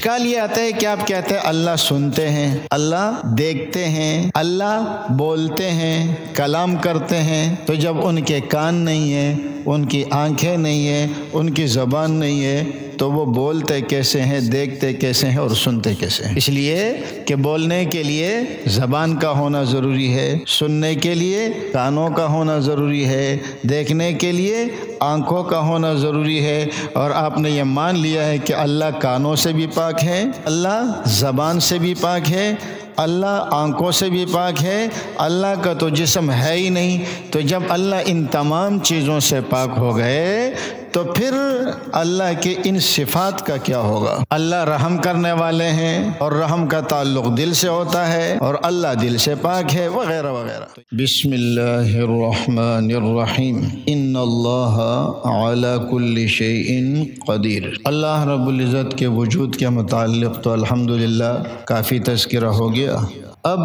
اشکال یہ آتا ہے کہ آپ کہتے ہیں اللہ سنتے ہیں، اللہ دیکھتے ہیں، اللہ بولتے ہیں، کلام کرتے ہیں، تو جب ان کے کان نہیں ہیں، ان کی آنکھیں نہیں ہیں، ان کی زبان نہیں ہے، تو وہ بولتے کیسے ہیں، دیکھتے کیسے ہیں اور سنتے کیسے ہیں؟ اس لیے کہ بولنے کے لیے زبان کا ہونا ضروری ہے، سننے کے لیے کانوں کا ہونا ضروری ہے، دیکھنے کے لیے آنکھوں کا ہونا ضروری ہے۔ اور آپ نے یہ مان لیا ہے کہ اللہ کانوں سے بھی پاک ہے، اللہ زبان سے بھی پاک ہے، اللہ آنکھوں سے بھی پاک ہے، اللہ کا تو جسم ہے ہی نہیں۔ تو جب اللہ ان تمام چیزوں سے پاک ہو گئے تو پھر اللہ کے ان صفات کا کیا ہوگا؟ اللہ رحم کرنے والے ہیں اور رحم کا تعلق دل سے ہوتا ہے اور اللہ دل سے پاک ہے، وغیرہ وغیرہ۔ بسم اللہ الرحمن الرحیم، ان اللہ علی کل شیء قدیر۔ اللہ رب العزت کے وجود کے متعلق تو الحمدللہ کافی تذکرہ ہو گیا۔ اب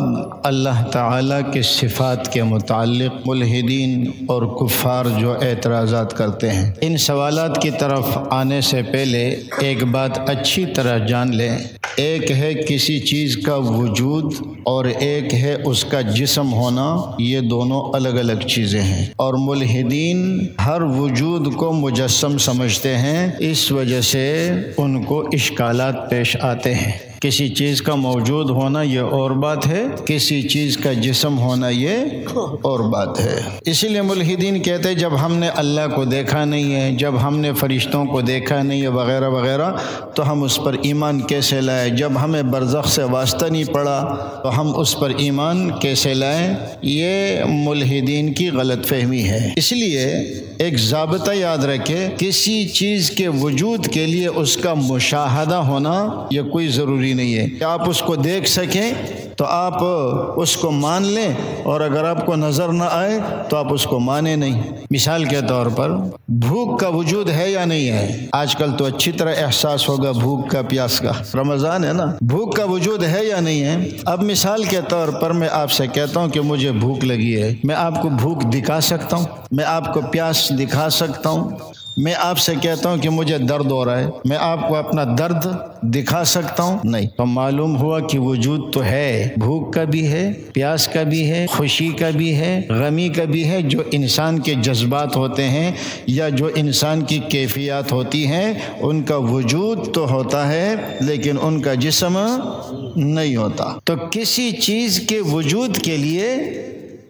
اللہ تعالیٰ کے صفات کے متعلق ملحدین اور کفار جو اعتراضات کرتے ہیں، ان سوالات کی طرف آنے سے پہلے ایک بات اچھی طرح جان لیں۔ ایک ہے کسی چیز کا وجود اور ایک ہے اس کا جسم ہونا، یہ دونوں الگ الگ چیزیں ہیں، اور ملحدین ہر وجود کو مجسم سمجھتے ہیں، اس وجہ سے ان کو اشکالات پیش آتے ہیں۔ کسی چیز کا موجود ہونا یہ اور بات ہے، کسی چیز کا جسم ہونا یہ اور بات ہے۔ اسی لیے ملحدین کہتے ہیں جب ہم نے اللہ کو دیکھا نہیں ہے، جب ہم نے فرشتوں کو دیکھا نہیں ہے وغیرہ وغیرہ، تو ہم اس پر ایمان کیسے لائیں؟ جب ہمیں برزخ سے واسطہ نہیں پڑا تو ہم اس پر ایمان کیسے لائیں؟ یہ ملحدین کی غلط فہمی ہے۔ اس لیے ایک ضابطہ یاد رکھے، کسی چیز کے وجود کے لیے اس کا مشاہدہ ہونا یہ کوئی ضروری نہیں ہے کہ آپ اس کو دیکھ سکیں تو آپ اس کو مان لیں، اور اگر آپ کو نظر نہ آئے تو آپ اس کو مانیں نہیں۔ مثال کے طور پر بھوک کا وجود ہے یا نہیں ہے؟ آج کل تو اچھی طرح احساس ہوگا بھوک کا، پیاس کا، رمضان ہے نا، بھوک کا وجود ہے یا نہیں ہے؟ اب مثال کے طور پر میں آپ سے کہتا ہوں کہ مجھے بھوک لگی ہے، میں آپ کو بھوک دکھا سکتا ہوں، میں آپ کو پیاس دکھا سکتا ہوں، میں آپ سے کہتا ہوں کہ مجھے درد ہو رہا ہے، میں آپ کو اپنا درد دکھا سکتا ہوں؟ نہیں۔ تو معلوم ہوا کہ وجود تو ہے، بھوک کا بھی ہے، پیاس کا بھی ہے، خوشی کا بھی ہے، غمی کا بھی ہے، جو انسان کے جذبات ہوتے ہیں یا جو انسان کی کیفیات ہوتی ہیں، ان کا وجود تو ہوتا ہے لیکن ان کا جسم نہیں ہوتا۔ تو کسی چیز کے وجود کے لیے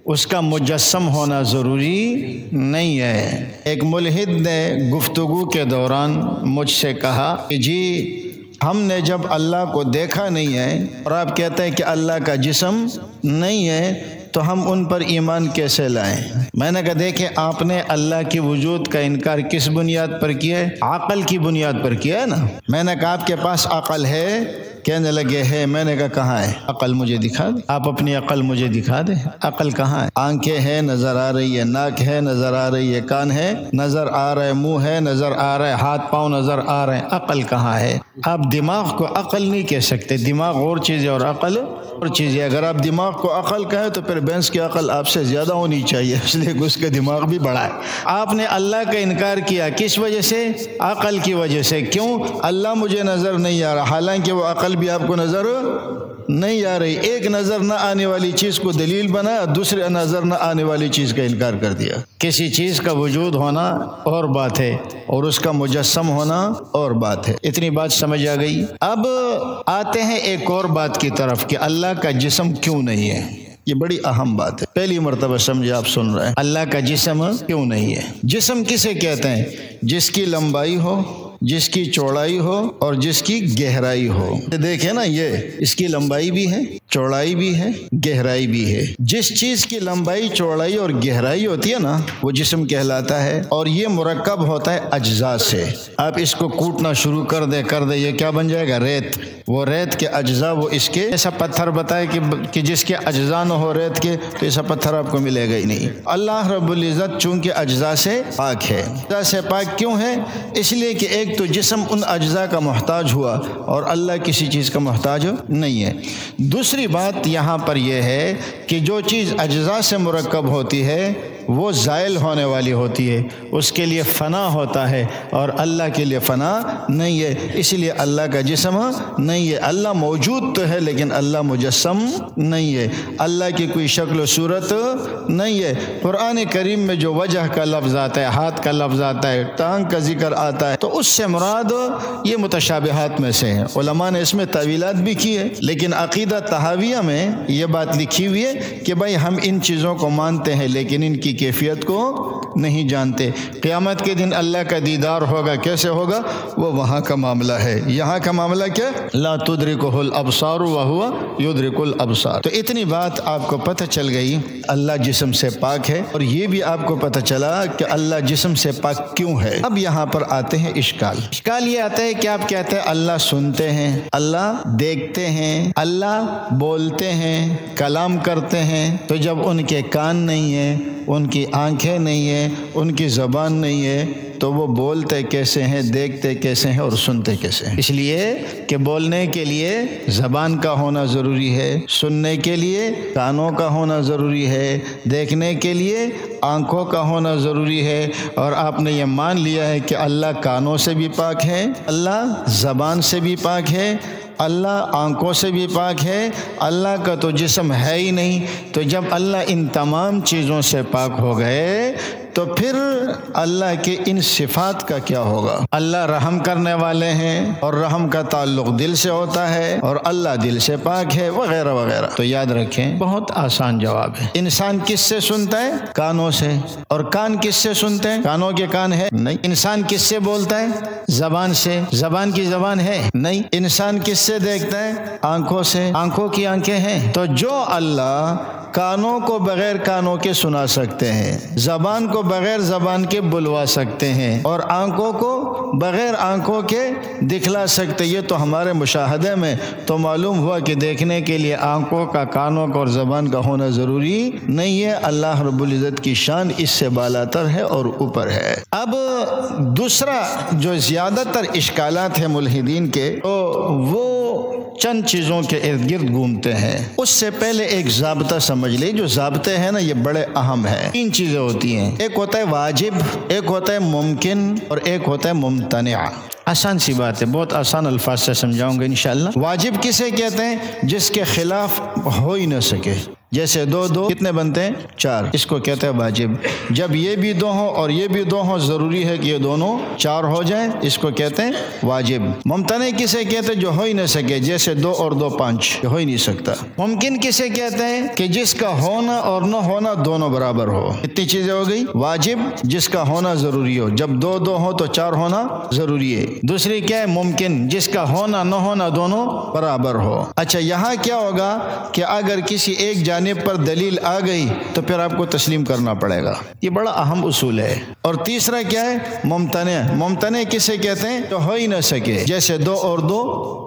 اس کا مجسم ہونا ضروری نہیں ہے۔ ایک ملحد نے گفتگو کے دوران مجھ سے کہا کہ جی ہم نے جب اللہ کو دیکھا نہیں ہے اور آپ کہتے ہیں کہ اللہ کا جسم نہیں ہے تو ہم ان پر ایمان کیسے لائیں؟ میں نے کہا دیکھیں، آپ نے اللہ کے وجود کا انکار کس بنیاد پر کیا ہے؟ عقل کی بنیاد پر کیا ہے نا۔ میں نے کہا آپ کے پاس عقل ہے؟ کہنے لگے ہے۔ میں نے کہا کہاں ہے عقل؟ مجھے دکھا دیں، آپ اپنی عقل مجھے دکھا دیں، عقل کہاں ہے؟ آنکھیں ہیں نظر آ رہی ہے، ناک ہے نظر آ رہی ہے، کان ہے نظر آ رہا ہے، منہ ہے نظر آ رہا ہے، ہاتھ پاؤں نظر آ رہے ہیں، عقل کہاں ہے؟ آپ دماغ کو عقل نہیں کہہ سکتے، دماغ اور چیز ہے اور عقل اور چیز ہے۔ اگر آپ دماغ کو عقل کہیں تو پھر بینس کی عقل آپ سے زیادہ ہونی چاہیے، اس لیے کہ اس کا دماغ بھی بڑا ہے۔ آپ نے اللہ کا انکار کیا کس وجہ سے؟ عقل کی وجہ سے۔ کیوں؟ اللہ مجھے نظر نہیں آ رہا، حالانکہ وہ عقل بھی آپ کو نظر نہیں آ رہی۔ ایک نظر نہ آنے والی چیز کو دلیل بنایا، دوسرے نظر نہ آنے والی چیز کا انکار کر دیا۔ کسی چیز کا وجود ہونا اور بات ہے اور اس کا مجسم ہونا اور بات ہے۔ اتنی بات سمجھ آ گئی؟ اب آتے ہیں ایک اور بات کی طرف کہ اللہ کا جسم کیوں نہیں ہے۔ یہ بڑی اہم بات ہے، پہلی مرتبہ سمجھے آپ سن رہے ہیں، اللہ کا جسم کیوں نہیں ہے۔ جسم کسے کہتے ہیں؟ جس کی لمبائی ہو، جس کی چوڑائی ہو اور جس کی گہرائی ہو۔ دیکھیں نا، یہ اس کی لمبائی بھی ہے، چوڑائی بھی ہے، گہرائی بھی ہے۔ جس چیز کی لمبائی، چوڑائی اور گہرائی ہوتی ہے نا، وہ جسم کہلاتا ہے، اور یہ مرکب ہوتا ہے اجزاء سے۔ آپ اس کو کوٹنا شروع کر دے یہ کیا بن جائے گا؟ ریت۔ وہ ریت کے اجزاء، وہ اس کے ایسا پتھر بتائے کہ جس کے اجزاء نہ ہو ریت کے، تو ایسا پتھر آپ کو ملے گا ہی نہیں۔ اللہ رب العزت چونکہ اجزاء سے پاک ہے۔ اجزاء سے پاک کیوں ہے؟ اس لیے کہ ایک تو جسم ان اجزاء کا محتاج ہوا اور اللہ کسی چیز کا محتاج نہیں ہے۔ دوسری بات یہاں پر یہ ہے کہ جو چیز اجزاء سے مرکب ہوتی ہے وہ زائل ہونے والی ہوتی ہے، اس کے لیے فنا ہوتا ہے، اور اللہ کے لیے فنا نہیں ہے، اس لیے اللہ کا جسم نہیں ہے۔ اللہ موجود تو ہے لیکن اللہ مجسم نہیں ہے، اللہ کی کوئی شکل و صورت نہیں ہے۔ قرآن کریم میں جو وجہ کا لفظ آتا ہے، ہاتھ کا لفظ آتا ہے، ٹانگ کا ذکر آتا ہے، تو اس سے مراد یہ متشابہات میں سے ہیں۔ علماء نے اس میں تعویلات بھی کی ہے، لیکن عقیدہ طحاویہ میں یہ بات لکھی ہوئی ہے کہ بھائی ہم ان چیزوں کو مانتے ہیں لیکن ان کی کیفیت کو نہیں جانتے۔ قیامت کے دن اللہ کا دیدار ہوگا، کیسے ہوگا وہ وہاں کا معاملہ ہے۔ یہاں کا معاملہ کیا؟ لا تدرکہ الابصار وہو یدرک الابصار۔ تو اتنی بات آپ کو پتہ چل گئی، اللہ جسم سے پاک ہے، اور یہ بھی آپ کو پتہ چلا کہ اللہ جسم سے پاک کیوں ہے۔ اب یہاں پر آتے ہیں اشکال یہ آتا ہے کہ آپ کہتے ہیں اللہ سنتے ہیں، اللہ دیکھتے ہیں، اللہ بولتے ہیں، کلام کرتے ہیں، تو جب ان کے کان نہیں ہیں، ان کی آنکھیں نہیں ہیں، ان کی زبان نہیں ہے، تو وہ بولتے کیسے ہیں، دیکھتے کیسے ہیں اور سنتے کیسے ہیں؟ اس لیے کہ بولنے کے لیے زبان کا ہونا ضروری ہے، سننے کے لیے کانوں کا ہونا ضروری ہے، دیکھنے کے لیے آنکھوں کا ہونا ضروری ہے۔ اور آپ نے یہ مان لیا ہے کہ اللہ کانوں سے بھی پاک ہے، اللہ زبان سے بھی پاک ہے، اللہ آنکھوں سے بھی پاک ہے، اللہ کا تو جسم ہے ہی نہیں۔ تو جب اللہ ان تمام چیزوں سے پاک ہو گئے تو پھر اللہ کے ان صفات کا کیا ہوگا؟ اللہ رحم کرنے والے ہیں اور رحم کا تعلق دل سے ہوتا ہے، اور اللہ دل سے پاک ہے، وغیرہ وغیرہ۔ تو یاد رکھیں، بہت آسان جواب ہے۔ انسان کس سے سنتا ہے؟ کانوں سے۔ اور کان کس سے سنتے ہیں؟ کانوں کے کان ہے نہیں۔ انسان کس سے بولتا ہے؟ زبان سے۔ زبان کی زبان ہے نہیں۔ انسان کس سے دیکھتا ہے؟ آنکھوں سے۔ آنکھوں کی آنکھیں ہیں۔ تو جو اللہ کانوں کو بغیر کانوں کے سنا سکتے ہیں، زبان کو بغیر زبان کے بلوا سکتے ہیں، اور آنکھوں کو بغیر آنکھوں کے دکھلا سکتے، یہ تو ہمارے مشاہدے میں تو معلوم ہوا کہ دیکھنے کے لیے آنکھوں کا، کانوں کا اور زبان کا ہونا ضروری نہیں ہے۔ اللہ رب العزت کی شان اس سے بالاتر ہے اور اوپر ہے۔ اب دوسرا جو زیادہ تر اشکالات ہیں ملحدین کے، تو وہ چند چیزوں کے ارد گرد گھومتے ہیں۔ اس سے پہلے ایک ضابطہ سمجھ لیں، جو ضابطے ہیں نا یہ بڑے اہم ہیں۔ تین چیزیں ہوتی ہیں، ایک ہوتا ہے واجب، ایک ہوتا ہے ممکن، اور ایک ہوتا ہے ممتنع۔ آسان سی بات ہے، بہت آسان الفاظ سے سمجھاؤں گا انشاءاللہ۔ واجب کسے کہتے ہیں؟ جس کے خلاف ہو ہی نہ سکے، جیسے دو دو کتنے بنتے ہیں؟ چار، اس کو کہتے ہیں واجب۔ جب یہ بھی دو ہوں اور یہ بھی دو ہوں، ضروری ہے کہ یہ دونوں چار ہو جائیں، اس کو کہتے ہیں واجب۔ ممتنع کسے کہتے ہیں؟ جو ہو ہی نہ سکے، جیسے دو اور دو پانچ، یہ ہو ہی نہیں سکتا۔ ممکن کسے کہتے ہیں؟ کہ جس کا ہونا اور نہ ہونا دونوں برابر ہو۔ اتنی چیزیں ہو گئی۔ واجب جس کا ہونا ضروری ہو، جب دو دو ہو تو چار ہونا ضروری ہے۔ دوسری کیا ہے؟ ممکن جس کا ہونا نہ ہونا دونوں برابر ہو۔ اچھا، یہاں کیا ہوگا کہ اگر کسی ایک جانب پر دلیل آ گئی تو پھر آپ کو تسلیم کرنا پڑے گا، یہ بڑا اہم اصول ہے۔ اور تیسرا کیا ہے؟ ممتنع۔ ممتنع کسے کہتے ہیں؟ جو ہو ہی نہ سکے، جیسے دو اور دو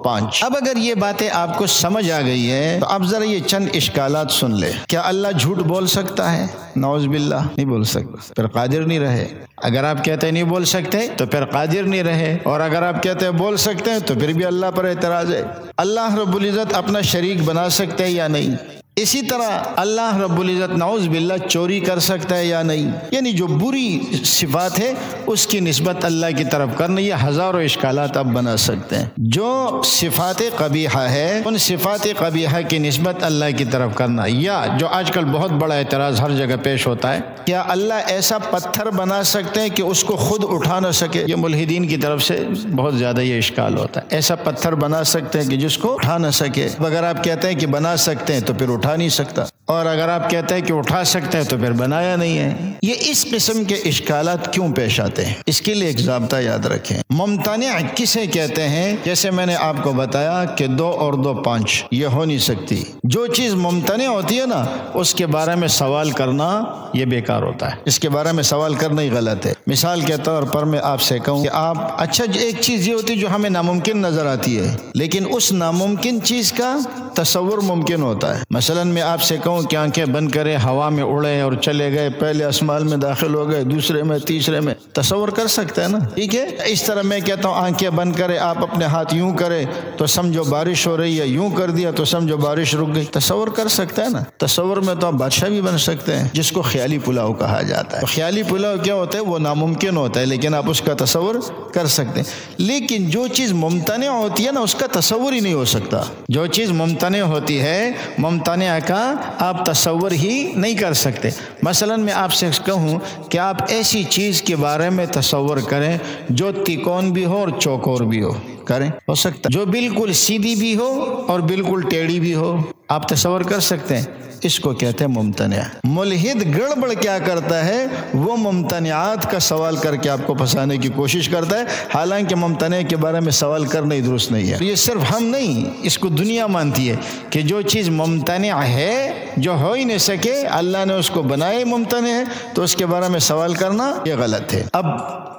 پانچ۔ اب اگر یہ باتیں آپ کو سمجھ آ گئی ہے تو اب ذرا یہ چند اشکالات سن لے۔ کیا اللہ جھوٹ بول سکتا ہے؟ نعوذ باللہ، نہیں بول سکتا، پھر قادر نہیں رہے۔ اگر آپ کہتے ہیں نہیں بول سکتے تو پھر قادر نہیں رہے، اور اگر آپ کہتے ہیں بول سکتے ہیں تو پھر بھی اللہ پر اعتراض ہے۔ اللہ رب العزت اپنا شریک بنا سکتے ہیں یا نہیں؟ اسی طرح اللہ رب العزت نعوذ باللہ چوری کر سکتا ہے یا نہیں؟ یعنی جو بری صفات ہے اس کی نسبت اللہ کی طرف کرنا، یہ ہزاروں اشکالات آپ بنا سکتے ہیں۔ جو صفات قبیحہ ہے ان صفات قبیحہ کی نسبت اللہ کی طرف کرنا، یا جو آج کل بہت بڑا اعتراض ہر جگہ پیش ہوتا ہے، کیا اللہ ایسا پتھر بنا سکتے ہیں کہ اس کو خود اٹھا نہ سکے؟ یہ ملحدین کی طرف سے بہت زیادہ یہ اشکال ہوتا ہے، ایسا پتھر بنا سکتے ہیں کہ جس کو اٹھا نہ سکے۔ اگر آپ کہتے ہیں کہ بنا سکتے ہیں تو پھر اٹھا نہیں سکتا، اور اگر آپ کہتے ہیں کہ اٹھا سکتے ہیں تو پھر بنایا نہیں ہے۔ یہ اس قسم کے اشکالات کیوں پیش آتے ہیں؟ اس کے لیے ایک ضابطہ یاد رکھیں۔ ممتنع کسے کہتے ہیں؟ جیسے میں نے آپ کو بتایا کہ دو اور دو پانچ، یہ ہو نہیں سکتی۔ جو چیز ممتنع ہوتی ہے نا، اس کے بارے میں سوال کرنا یہ بیکار ہوتا ہے، اس کے بارے میں سوال کرنا ہی غلط ہے۔ مثال کے طور پر میں آپ سے کہوں کہ آپ، اچھا ایک چیز یہ ہوتی ہے جو ہمیں ناممکن نظر آتی ہے، لیکن اس ناممکن چیز کا تصور ممکن ہوتا ہے۔ مثلا میں آپ سے کہوں فرشتوں کی آنکھیں بند کرے ہوا میں اڑے اور چلے گئے، پہلے اسمان میں داخل ہو گئے، دوسرے میں، تیسرے میں، تصور کر سکتے ہیں نا؟ ٹھیک ہے، اس طرح میں کہتا ہوں آنکھیں بند کرے، آپ اپنے ہاتھ یوں کرے تو سمجھو بارش ہو رہی ہے، یوں کر دیا تو سمجھو بارش رک گئی، تصور کر سکتے ہیں نا؟ تصور میں تو آپ بادشاہ بھی بن سکتے ہیں، جس کو خیالی پلاؤ کہا جاتا ہے۔ خیالی پلاؤ کیا ہوتا ہے؟ وہ ناممکن ہوتا ہے لیکن آپ اس کا تصور کر سکتے ہیں۔ لیکن جو چیز ممتنع ہوتی ہے نا، اس کا تصور ہی نہیں ہو سکتا۔ جو چیز ممتنع ہوتی ہے، ممتنع کا آپ تصور ہی نہیں کر سکتے۔ مثلا میں آپ سے کہوں کہ آپ ایسی چیز کے بارے میں تصور کریں جو تکون بھی ہو اور چوکور بھی ہو، کریں؟ ہو سکتا ہے۔ جو بالکل سیدھی بھی ہو اور بالکل ٹیڑھی بھی ہو، آپ تصور کر سکتے ہیں؟ اس کو کہتے ہیں ممتنع۔ ملحد گڑبڑ کیا کرتا ہے؟ وہ ممتنعات کا سوال کر کے آپ کو پھنسانے کی کوشش کرتا ہے، حالانکہ ممتنع کے بارے میں سوال کرنا ہی درست نہیں ہے۔ یہ صرف ہم نہیں، اس کو دنیا مانتی ہے کہ جو چیز ممتنع ہے، جو ہو ہی نہیں سکے، اللہ نے اس کو بنائے ممتنع ہے، تو اس کے بارے میں سوال کرنا یہ غلط ہے۔ اب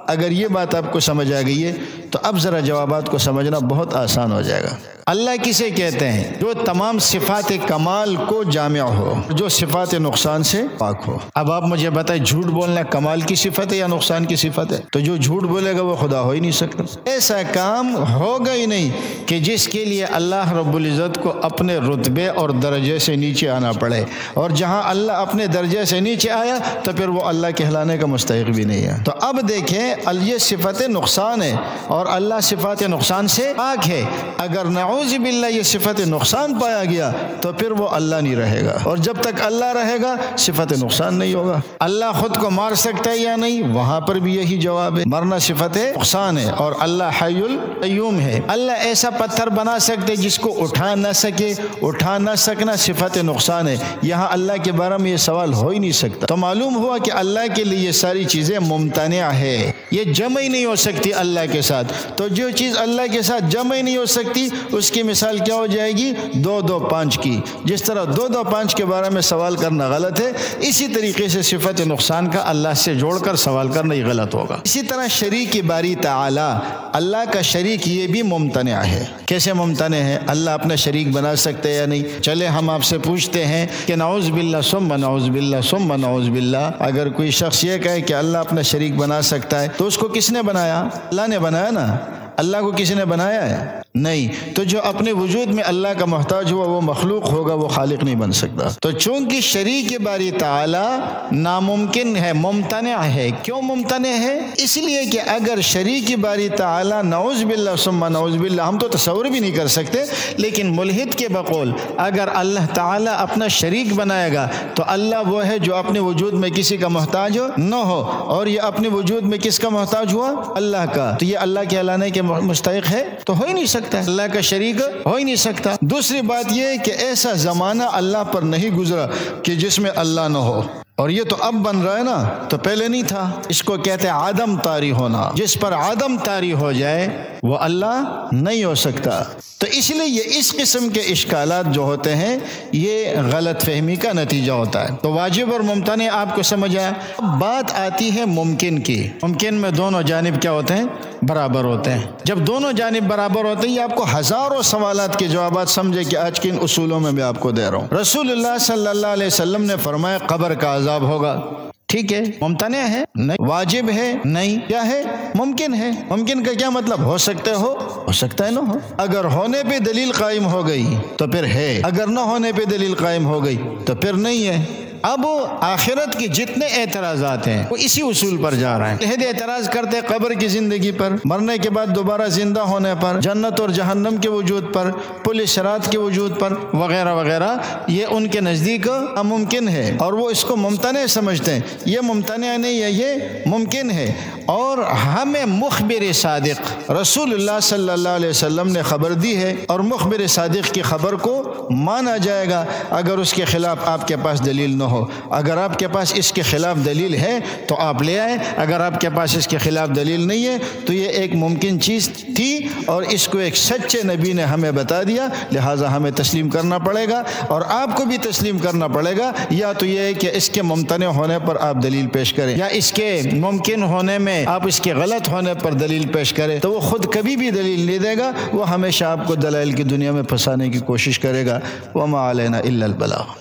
اگر یہ بات آپ کو سمجھ آ گئی ہے تو اب ذرا جوابات کو سمجھنا بہت آسان ہو جائے گا۔ اللہ کسے کہتے ہیں؟ جو تمام صفات کمال کو جامع ہو، جو صفات نقصان سے پاک ہو۔ اب آپ مجھے بتائیں، جھوٹ بولنا کمال کی صفت ہے یا نقصان کی صفت ہے؟ تو جو جھوٹ بولے گا وہ خدا ہو ہی نہیں سکتا۔ ایسا کام ہوگا ہی نہیں کہ جس کے لیے اللہ رب العزت کو اپنے رتبے اور درجے سے نیچے آنا پڑے، اور جہاں اللہ اپنے درجے سے نیچے آیا تو پھر وہ اللہ کہلانے کا مستحق بھی نہیں ہے۔ تو اب دیکھیں، یہ صفت نقصان ہے اور اللہ صفات نقصان سے پاک ہے۔ اگر نعوذ باللہ یہ صفت نقصان پایا گیا تو پھر وہ اللہ نہیں رہے گا، اور جب تک اللہ رہے گا صفت نقصان نہیں ہوگا۔ اللہ خود کو مار سکتا ہے یا نہیں؟ وہاں پر بھی یہی جواب ہے، مرنا صفت نقصان ہے، اور اللہ حی القیوم ہے۔ اللہ ایسا پتھر بنا سکتے جس کو اٹھا نہ سکے، اٹھا نہ سکنا صفت نقصان ہے۔ یہاں اللہ کے بارے میں یہ سوال ہو ہی نہیں سکتا۔ تو معلوم ہوا کہ اللہ کے لیے یہ ساری چیزیں ممتنع ہے، یہ جمع ہی نہیں ہو سکتی اللہ کے ساتھ۔ تو جو چیز اللہ کے ساتھ جمع ہی نہیں ہو سکتی، اس کی مثال کیا ہو جائے گی؟ 2 2 5 کی۔ جس طرح 2 2 5 کے بارے میں سوال کرنا غلط ہے، اسی طریقے سے صفت نقصان کا اللہ سے جوڑ کر سوال کرنا ہی غلط ہوگا۔ اسی طرح شریک باری تعالی، اللہ کا شریک یہ بھی ممتنع ہے۔ کیسے ممتنع ہے؟ اللہ اپنا شریک بنا سکتے یا نہیں؟ چلے ہم آپ سے پوچھتے ہیں کہ نعوذ باللہ ثم نعوذ باللہ ثم نعوذ باللہ، اگر کوئی شخص یہ کہے کہ اللہ اپنا شریک بنا سکتا ہے تو اس کو کس نے بنایا؟ اللہ نے بنایا نا۔ اللہ کو کسی نے بنایا ہے؟ نہیں۔ تو جو اپنے وجود میں اللہ کا محتاج ہوا وہ مخلوق ہوگا، وہ خالق نہیں بن سکتا۔ تو چونکہ شریک باری تعالی ناممکن ہے، ممتنع ہے۔ کیوں ممتنع ہے؟ اس لیے کہ اگر شریک باری تعالی نعوذ باللہ ثم نعوذ باللہ، ہم تو تصور بھی نہیں کر سکتے، لیکن ملحد کے بقول اگر اللہ تعالی اپنا شریک بنائے گا تو اللہ وہ ہے جو اپنے وجود میں کسی کا محتاج نہ ہو، اور یہ اپنے وجود میں کس کا محتاج ہوا؟ اللہ کا۔ تو یہ اللہ کہلانے کے مستحق ہے؟ تو ہو ہی نہیں سکتا، اللہ کا شریک ہو ہی نہیں سکتا۔ دوسری بات یہ کہ ایسا زمانہ اللہ پر نہیں گزرا کہ جس میں اللہ نہ ہو، اور یہ تو اب بن رہا ہے نا، تو پہلے نہیں تھا۔ اس کو کہتے ہیں عدم طاری ہونا۔ جس پر عدم طاری ہو جائے وہ اللہ نہیں ہو سکتا۔ تو اس لیے یہ اس قسم کے اشکالات جو ہوتے ہیں یہ غلط فہمی کا نتیجہ ہوتا ہے۔ تو واجب اور ممتنع آپ کو سمجھ آیا۔ اب بات آتی ہے ممکن کی۔ ممکن میں دونوں جانب کیا ہوتے ہیں؟ برابر ہوتے ہیں۔ جب دونوں جانب برابر ہوتے ہیں، یہ آپ کو ہزاروں سوالات کے جوابات سمجھے کہ آج کے ان اصولوں میں بھی آپ کو دے رہا ہوں۔ رسول اللہ صلی اللہ علیہ وسلم نے فرمایا قبر کا عذاب ہوگا، ٹھیک ہے، ممتنع ہے؟ نہیں۔ واجب ہے؟ نہیں۔ کیا ہے؟ ممکن ہے۔ ممکن کا کیا مطلب؟ ہو سکتا ہو سکتا ہے نہ ہو۔ اگر ہونے پہ دلیل قائم ہو گئی تو پھر ہے، اگر نہ ہونے پہ دلیل قائم ہو گئی تو پھر نہیں ہے۔ اب آخرت کے جتنے اعتراضات ہیں وہ اسی اصول پر جا رہے ہیں۔ ملحد اعتراض کرتے قبر کی زندگی پر، مرنے کے بعد دوبارہ زندہ ہونے پر، جنت اور جہنم کے وجود پر، پل صراط کے وجود پر، وغیرہ وغیرہ۔ یہ ان کے نزدیک ناممکن ہے اور وہ اس کو ممتنع سمجھتے ہیں۔ یہ ممتنع نہیں ہے، یہ ممکن ہے۔ اور ہمیں مخبر صادق رسول اللہ صلی اللہ علیہ وسلم نے خبر دی ہے، اور مخبر صادق کی خبر کو مانا جائے گا اگر اس کے خلاف آپ کے پاس دلیل نہ ہو۔ اگر آپ کے پاس اس کے خلاف دلیل ہے تو آپ لے آئے، اگر آپ کے پاس اس کے خلاف دلیل نہیں ہے تو یہ ایک ممکن چیز تھی اور اس کو ایک سچے نبی نے ہمیں بتا دیا، لہٰذا ہمیں تسلیم کرنا پڑے گا اور آپ کو بھی تسلیم کرنا پڑے گا۔ یا تو یہ ہے کہ اس کے ممتنع ہونے پر آپ دلیل پیش کریں، یا اس کے ممکن ہونے میں آپ اس کے غلط ہونے پر دلیل پیش کریں، تو وہ خود کبھی بھی دلیل نہیں دے گا، وہ ہمیشہ آپ کو دلائل کی دنیا میں پھنسانے کی کوشش کرے گا۔ وما علینا الا البلاغ۔